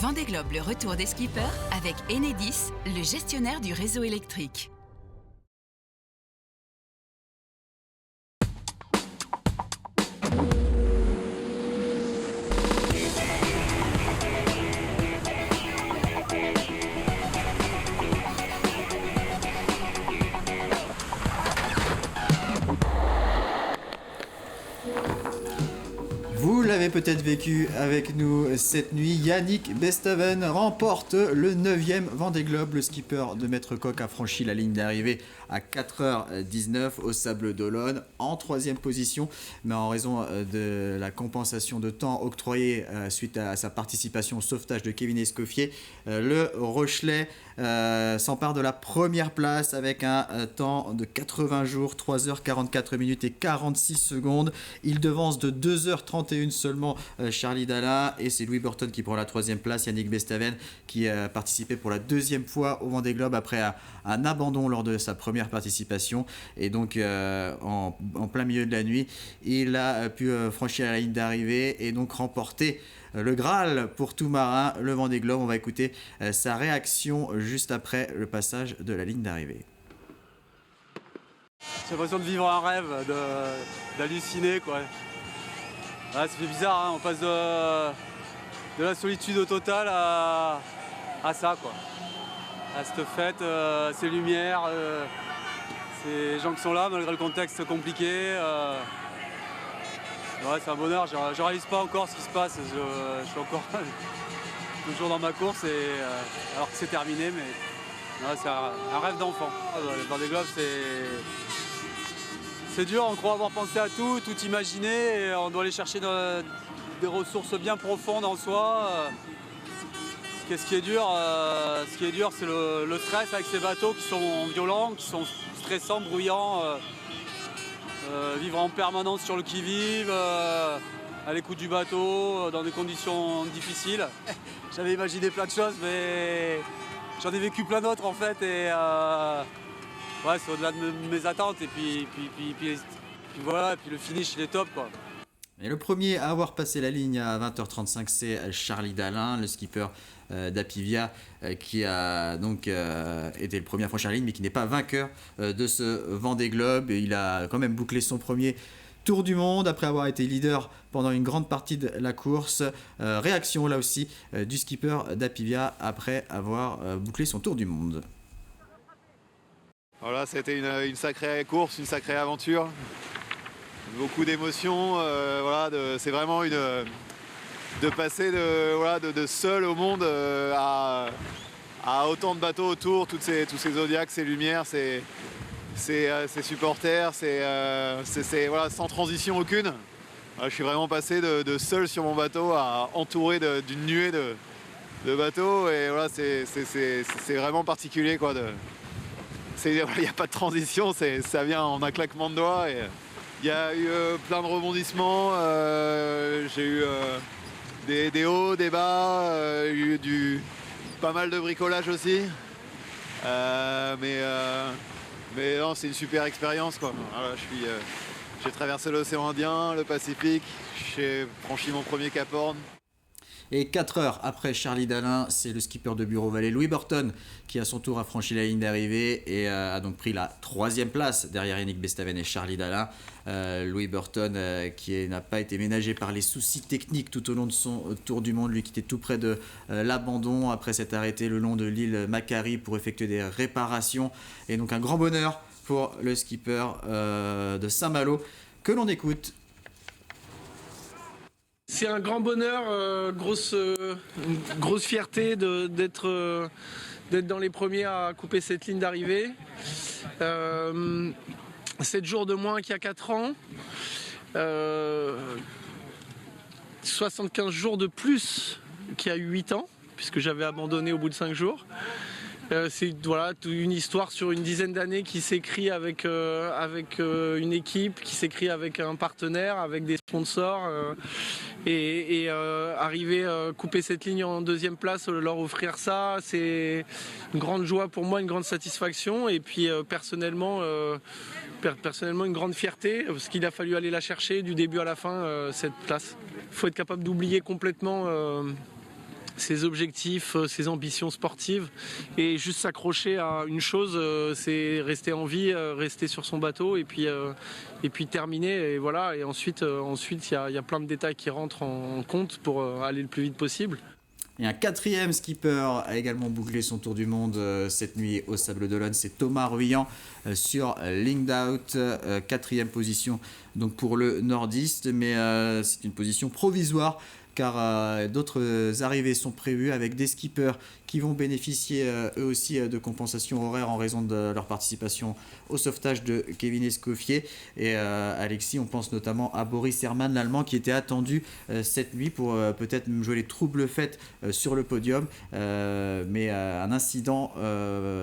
Vendée Globe, le retour des skippers avec Enedis, le gestionnaire du réseau électrique. Vous l'avez peut-être vécu avec nous cette nuit, Yannick Bestaven remporte le 9e Vendée Globe. Le skipper de Maître Coq a franchi la ligne d'arrivée à 4h19 au Sable d'Olonne en 3e position, mais en raison de la compensation de temps octroyée suite à sa participation au sauvetage de Kevin Escoffier, le Rochelais s'empare de la première place avec un temps de 80 jours, 3h44 minutes et 46 secondes. Il devance de 2h31 seulement Charlie Dalin, et c'est Louis Burton qui prend la 3e place. Yannick Bestaven qui a participé pour la 2e fois au Vendée Globe après un abandon lors de sa première participation, et donc en plein milieu de la nuit il a pu franchir la ligne d'arrivée et donc remporter le Graal pour tout marin, le Vendée Globe. On va écouter sa réaction juste après le passage de la ligne d'arrivée. J'ai l'impression de vivre un rêve, d'halluciner quoi. Ouais, ça fait bizarre, hein, on passe de la solitude au total à ça quoi. À cette fête, ces lumières, ces gens qui sont là malgré le contexte compliqué. Ouais, c'est un bonheur, je réalise pas encore ce qui se passe, je suis encore toujours dans ma course alors que c'est terminé, mais ouais, c'est un rêve d'enfant. Le Vendée Globe c'est dur, on croit avoir pensé à tout imaginer, et on doit aller chercher des ressources bien profondes en soi. Ce qui est dur, c'est le stress avec ces bateaux qui sont violents, qui sont stressants, bruyants. Vivre en permanence sur le qui-vive, à l'écoute du bateau, dans des conditions difficiles. J'avais imaginé plein de choses, mais j'en ai vécu plein d'autres en fait. Et ouais, c'est au-delà de mes attentes. Et puis voilà, et puis le finish, il est top quoi. Et le premier à avoir passé la ligne à 20h35, c'est Charlie Dalin, le skipper d'Apivia, qui a donc été le premier à franchir la ligne, mais qui n'est pas vainqueur de ce Vendée Globe. Et il a quand même bouclé son premier Tour du Monde après avoir été leader pendant une grande partie de la course. Réaction là aussi du skipper d'Apivia après avoir bouclé son Tour du Monde. Voilà, c'était une sacrée course, une sacrée aventure. Beaucoup d'émotions, voilà, c'est vraiment de passer de seul au monde à autant de bateaux autour, tous ces zodiacs, ces lumières, ces supporters, voilà, sans transition aucune. Voilà, je suis vraiment passé de seul sur mon bateau à entouré d'une nuée de bateaux, et voilà, c'est vraiment particulier quoi. Il n'y a pas de transition, ça vient en un claquement de doigts. Il y a eu plein de rebondissements, j'ai eu des hauts, des bas, eu pas mal de bricolage aussi. Mais non, c'est une super expérience quoi. Voilà, j'ai traversé l'océan Indien, le Pacifique, j'ai franchi mon premier Cap Horn. Et 4 heures après Charlie Dalin, c'est le skipper de Bureau Vallée, Louis Burton, qui à son tour a franchi la ligne d'arrivée et a donc pris la 3e place derrière Yannick Bestaven et Charlie Dalin. Louis Burton qui n'a pas été ménagé par les soucis techniques tout au long de son Tour du Monde, lui qui était tout près de l'abandon après s'être arrêté le long de l'île Macquarie pour effectuer des réparations. Et donc un grand bonheur pour le skipper de Saint-Malo que l'on écoute. C'est un grand bonheur, une grosse fierté d'être dans les premiers à couper cette ligne d'arrivée. 7 jours de moins qu'il y a 4 ans. 75 jours de plus qu'il y a eu 8 ans, puisque j'avais abandonné au bout de 5 jours. C'est voilà, une histoire sur une dizaine d'années qui s'écrit avec une équipe, qui s'écrit avec un partenaire, avec des sponsors. Et arriver à couper cette ligne en 2e place, leur offrir ça, c'est une grande joie pour moi, une grande satisfaction. Et puis personnellement, une grande fierté, parce qu'il a fallu aller la chercher du début à la fin, cette place. Il faut être capable d'oublier complètement ses objectifs, ses ambitions sportives et juste s'accrocher à une chose, c'est rester en vie, rester sur son bateau et puis terminer et voilà. Et ensuite il y a plein de détails qui rentrent en compte pour aller le plus vite possible. Et un quatrième skipper a également bouclé son tour du monde cette nuit au Sable d'Olonne. C'est Thomas Ruyant sur Linked Out, quatrième position donc pour le nordiste, mais c'est une position provisoire car d'autres arrivées sont prévues avec des skippers qui vont bénéficier eux aussi de compensations horaires en raison de leur participation au sauvetage de Kevin Escoffier. Et Alexis, on pense notamment à Boris Herrmann, l'Allemand, qui était attendu cette nuit pour peut-être même jouer les troubles fêtes sur le podium. Mais un incident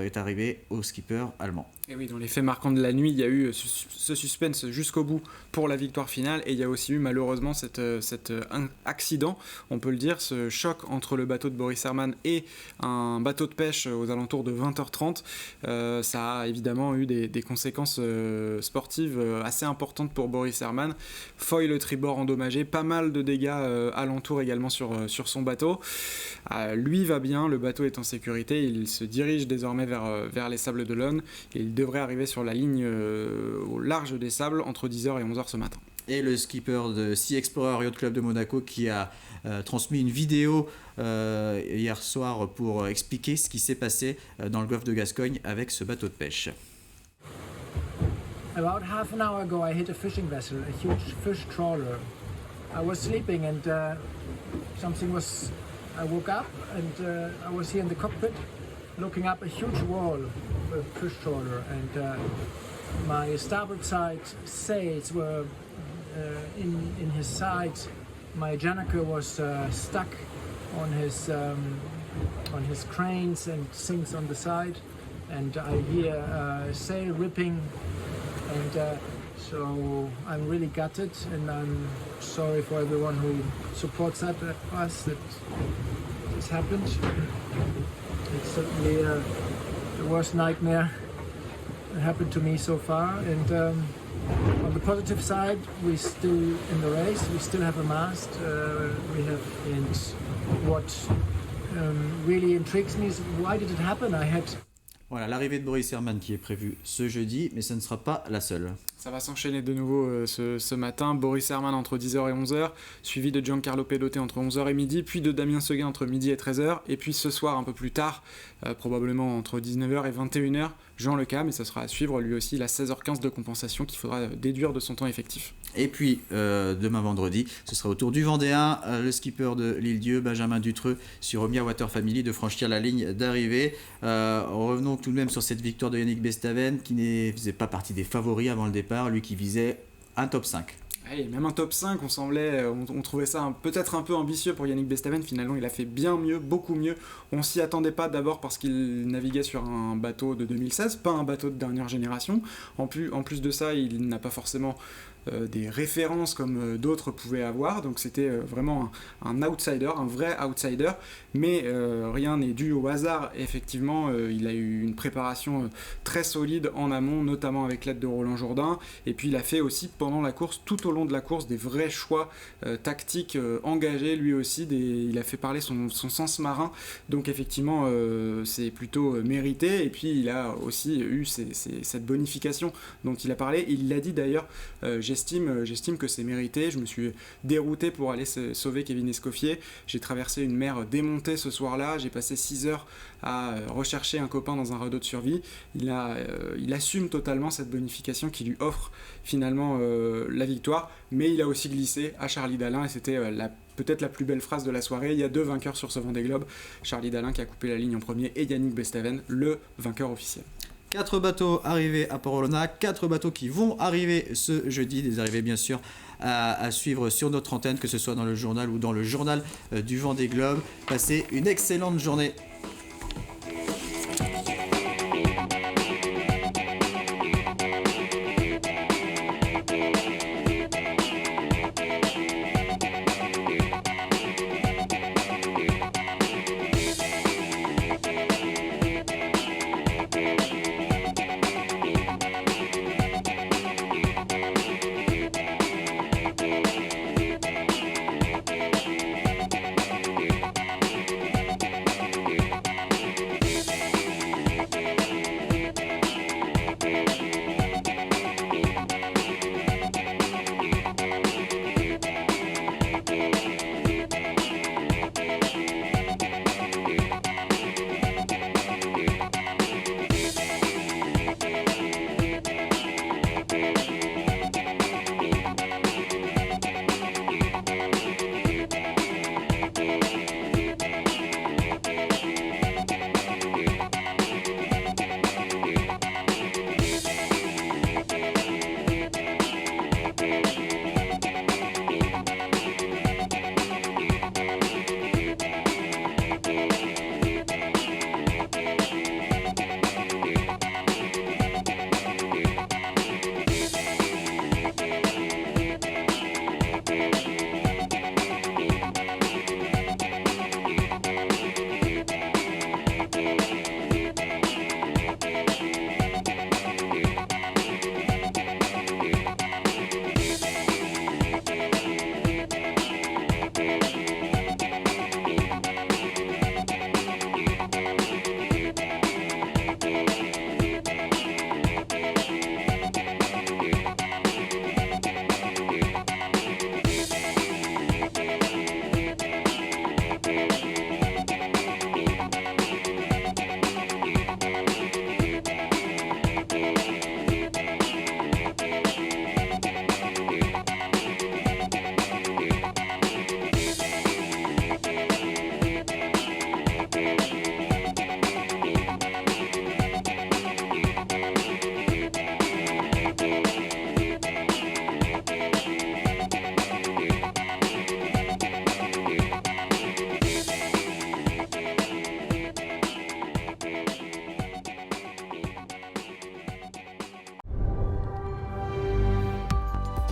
est arrivé au skipper allemand. Et oui, dans les faits marquants de la nuit, il y a eu ce suspense jusqu'au bout pour la victoire finale et il y a aussi eu malheureusement cet accident, on peut le dire, ce choc entre le bateau de Boris Herrmann et un bateau de pêche aux alentours de 20h30. Ça a évidemment eu des conséquences sportives assez importantes pour Boris Herrmann. Foil tribord endommagé, pas mal de dégâts alentour également sur son bateau. Lui va bien, le bateau est en sécurité, il se dirige désormais vers les Sables d'Olonne et il devrait arriver sur la ligne au large des Sables entre 10h et 11h ce matin. Et le skipper de Sea Explorer Yacht Club de Monaco qui a transmis une vidéo hier soir pour expliquer ce qui s'est passé dans le golfe de Gascogne avec ce bateau de pêche. About half an hour ago I hit a fishing vessel, a huge fish trawler. I was sleeping and I woke up and I was here in the cockpit looking up a huge wall, a fish trawler, and my starboard side sails were in his sides. My Janaka was stuck on his cranes and sinks on the side, and I hear sail ripping, and so I'm really gutted, and I'm sorry for everyone who supports us that this happened. It's certainly the worst nightmare that happened to me so far, and on the positive side, we're still in the race, we still have a mast, and what really intrigues me is why did it happen? Voilà, l'arrivée de Boris Herrmann qui est prévue ce jeudi, mais ce ne sera pas la seule. Ça va s'enchaîner de nouveau ce matin. Boris Herrmann entre 10h et 11h, suivi de Giancarlo Pedoté entre 11h et midi, puis de Damien Seguin entre midi et 13h, et puis ce soir un peu plus tard, probablement entre 19h et 21h, Jean Lecam, et ça sera à suivre lui aussi la 16h15 de compensation qu'il faudra déduire de son temps effectif. Et puis demain vendredi, ce sera au tour du Vendéen, le skipper de l'Île-Dieu, Benjamin Dutreux, sur Omia Water Family, de franchir la ligne d'arrivée. Revenons tout de même sur cette victoire de Yannick Bestaven, qui ne faisait pas partie des favoris avant le départ, lui qui visait un top 5. Et même un top 5, on trouvait ça peut-être un peu ambitieux pour Yannick Bestaven. Finalement, il a fait bien mieux, beaucoup mieux. On s'y attendait pas, d'abord parce qu'il naviguait sur un bateau de 2016, pas un bateau de dernière génération. En plus de ça, il n'a pas forcément des références comme d'autres pouvaient avoir, donc c'était vraiment un outsider, un vrai outsider, mais rien n'est dû au hasard. Effectivement, il a eu une préparation très solide en amont, notamment avec l'aide de Roland Jourdain, et puis il a fait aussi pendant la course, tout au long de la course, des vrais choix tactiques engagés, lui aussi, il a fait parler son sens marin, donc effectivement c'est plutôt mérité, et puis il a aussi eu cette bonification dont il a parlé, il l'a dit d'ailleurs, j'estime que c'est mérité. Je me suis dérouté pour aller sauver Kevin Escoffier. J'ai traversé une mer démontée ce soir-là. J'ai passé 6 heures à rechercher un copain dans un radeau de survie. Il assume totalement cette bonification qui lui offre finalement la victoire. Mais il a aussi glissé à Charlie Dalin et c'était peut-être la plus belle phrase de la soirée. Il y a 2 vainqueurs sur ce Vendée Globe. Charlie Dalin qui a coupé la ligne en premier et Yannick Bestaven, le vainqueur officiel. 4 bateaux arrivés à Port-Olona, 4 bateaux qui vont arriver ce jeudi, des arrivées bien sûr à suivre sur notre antenne, que ce soit dans le journal ou dans le journal du Vendée Globe. Passez une excellente journée.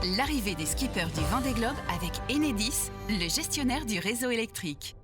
L'arrivée des skippers du Vendée Globe avec Enedis, le gestionnaire du réseau électrique.